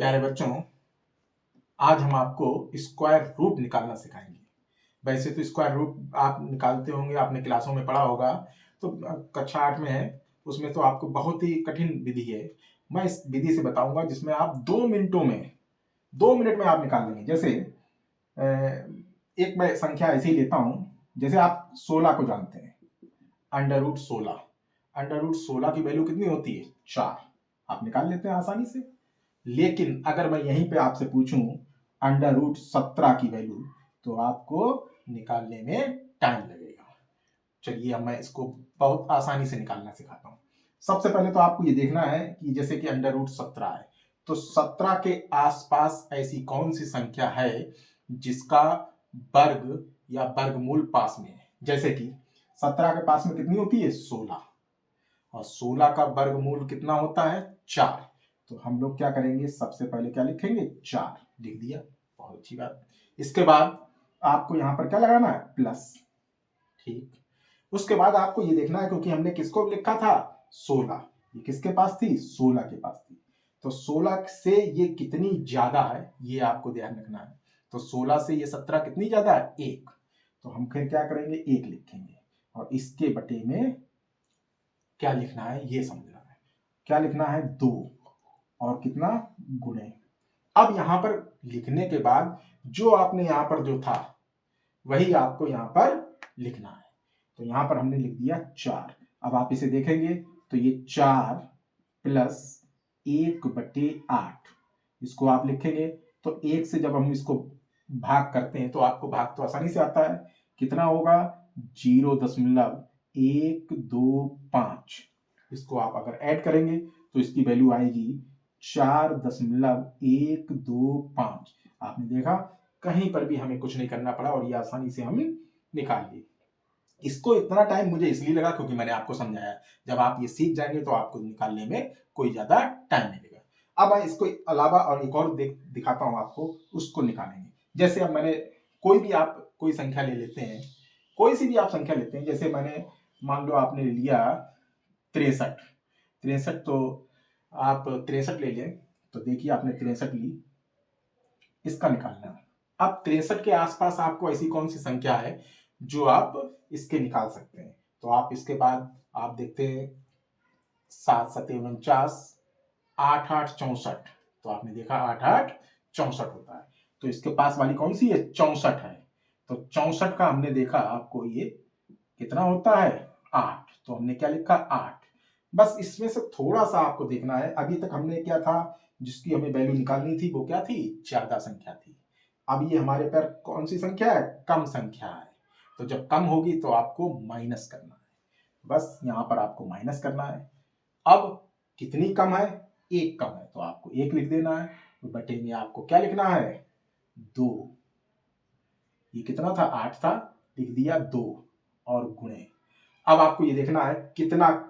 प्यारे बच्चों, आज हम आपको स्क्वायर रूट निकालना सिखाएंगे। वैसे तो स्क्वायर रूट आप निकालते होंगे, आपने क्लासों में पढ़ा होगा। तो कक्षा 8 में है, उसमें तो आपको बहुत ही कठिन विधि है। मैं इस विधि से बताऊंगा जिसमें आप 2 मिनट में आप निकाल लेंगे। जैसे एक मैं संख्या ऐसे ही लेता हूं। जैसे आप 16 को जानते हैं, अंडर रूट 16 की वैल्यू कितनी होती है? 4। आप निकाल लेते हैं आसानी से। लेकिन अगर मैं यहीं पे आपसे पूछूं अंडर रूट 17 की वैल्यू, तो आपको निकालने में टाइम लगेगा। चलिए अब मैं इसको बहुत आसानी से निकालना सिखाता हूं। सबसे पहले तो आपको ये देखना है कि जैसे कि अंडर रूट 17 है, तो 17 के आसपास ऐसी कौन सी संख्या है जिसका वर्ग या वर्गमूल पास में है। जैसे कि 17 के पास में कितनी होती है? 16। और 16 का वर्गमूल कितना होता है? 4। तो हम लोग क्या करेंगे, सबसे पहले क्या लिखेंगे? 4 लिख दिया, बहुत अच्छी बात। इसके बाद आपको यहां पर क्या लगाना है? प्लस। ठीक। उसके बाद आपको ये देखना है, क्योंकि हमने किसको लिखा था? 16। ये किसके पास थी? 16 के पास थी। तो 16 से ये कितनी ज्यादा है, ये आपको ध्यान रखना है। तो 16 से ये 17 कितनी ज्यादा है? 1। तो हम फिर क्या करेंगे? 1 लिखेंगे, और इसके बटे में क्या लिखना है ये समझना है। क्या लिखना है? 2। और कितना? गुणे। अब यहां पर लिखने के बाद जो आपने यहां पर जो था वही आपको यहां पर लिखना है। तो यहां पर हमने लिख दिया 4। अब आप इसे देखेंगे तो ये 4 प्लस 1/8, इसको आप लिखेंगे। तो 1 से जब हम इसको भाग करते हैं तो आपको भाग तो आसानी से आता है। कितना होगा? 0.125। इसको आप अगर ऐड करेंगे तो इसकी वैल्यू आएगी 4.125। आपने देखा, कहीं पर भी हमें कुछ नहीं करना पड़ा और ये आसानी से हम निकाल लिए। इसको इतना टाइम मुझे इसलिए लगा क्योंकि मैंने आपको समझाया। जब आप ये सीख जाएंगे तो आपको निकालने में कोई ज्यादा टाइम नहीं लगेगा। अब मैं इसको अलावा और एक और दिखाता हूं आपको, उसको निकालेंगे। जैसे अब मैंने कोई संख्या ले लेते हैं, कोई सी भी आप संख्या लेते हैं। जैसे मैंने मान लो आपने लिया 63। तो आप 63 ले लें। तो देखिए आपने 63 ली, इसका निकालना। अब 63 के आसपास आपको ऐसी कौन सी संख्या है जो आप इसके निकाल सकते हैं। तो आप इसके बाद आप देखते हैं 7×7=49, 8×8=64। तो आपने देखा 8×8=64 होता है। तो इसके पास वाली कौन सी है? 64 है। तो 64 का हमने देखा आपको ये कितना होता है? 8। तो हमने क्या लिखा? 8। बस इसमें से थोड़ा सा आपको देखना है। अभी तक हमने क्या था, जिसकी हमें वैल्यू निकालनी थी वो क्या थी? ज्यादा संख्या थी। अब ये हमारे पर कौन सी संख्या है? कम संख्या है। तो जब कम होगी तो आपको माइनस करना है। बस यहां पर आपको माइनस करना है। अब कितनी कम है? 1 कम है, तो आपको 1 लिख देना है। तो बटे में आपको क्या लिखना है? 2। ये कितना था? 8 था, लिख दिया 2 और गुणे। अब आपको ये देखना है कितना,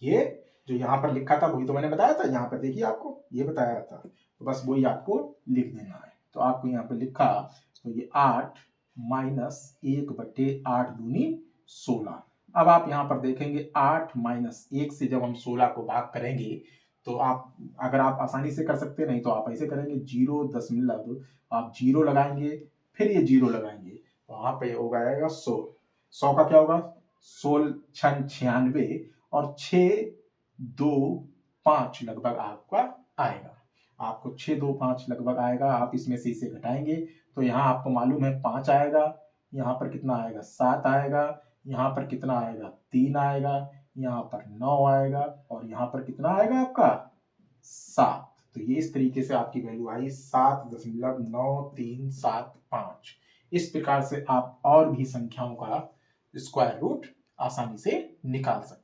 ये जो यहां पर लिखा था वही तो मैंने बताया था। यहां पर देखिए आपको ये बताया था, तो बस वही आपको लिख देना है। तो आपको यहां पर लिखा, तो ये 8 माइनस 1/8 दूनी 16। अब आप यहां पर देखेंगे 8 माइनस 1 से जब हम 16 को भाग करेंगे तो आप, अगर आप आसानी से कर सकते नहीं तो आप ऐसे करेंगे, 0 आप 0 लगाएंगे, फिर ये 0 लगाएंगे, वहां पे हो जाएगा 100। 100 का क्या होगा? 16×6 = 96, और 625 लगभग आपका आएगा। आपको 625 लगभग आएगा। आप इसमें से इसे घटाएंगे तो यहाँ आपको मालूम है 5 आएगा, यहाँ पर कितना आएगा? 7 आएगा, यहाँ पर कितना आएगा? 3 आएगा, यहाँ पर 9 आएगा, और यहाँ पर कितना आएगा आपका? 7। तो ये इस तरीके से आपकी वैल्यू आई 7.9375। इस प्रकार से आप और भी संख्याओं का स्क्वायर रूट आसानी से निकाल सकते हैं।